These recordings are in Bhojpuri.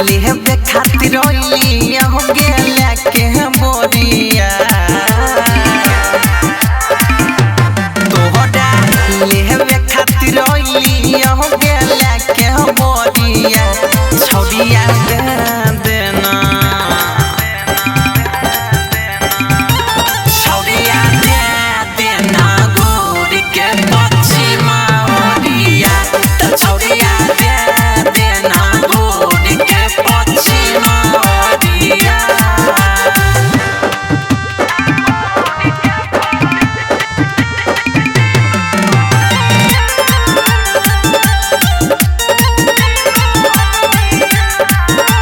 लेहबे खातिर लिया हो गेला के बोरिया तोहरा लेहबे खातिर लिया हो गेला के बोरिया छौरिया दे देना छौरिया दे देना गोरी के पछिमा ओरिया त छौरिया दे देना गोरी के पछिमा ओरिया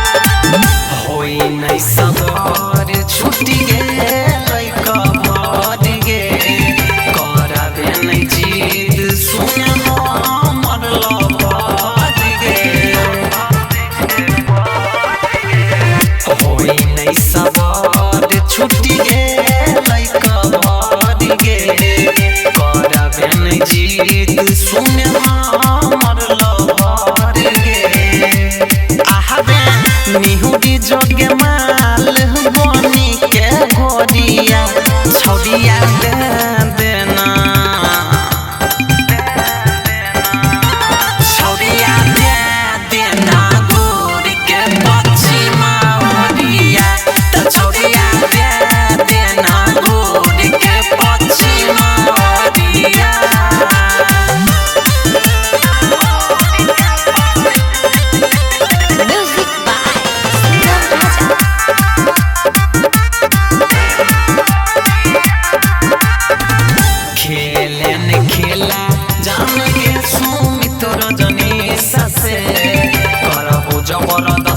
होई नहीं सबर छुट्टी गेलै कबर गे कराबे नहीं जीत सुने हमर लबर गे होई नहीं सबर छुट्टी गेलै कबर गे कराबे नहीं जीत सुने हमर लबर गे आहबे निहुरी जोगे माल बनी के घोरिया छौरिया दे देना छौरिया दे देना गोरी के पछिमा ओरिया त छौरिया दे देना गोरी के पछिमा ओरिया खेलन खेला जान गे सुमित रजनी ससे करबो जबरदस्ती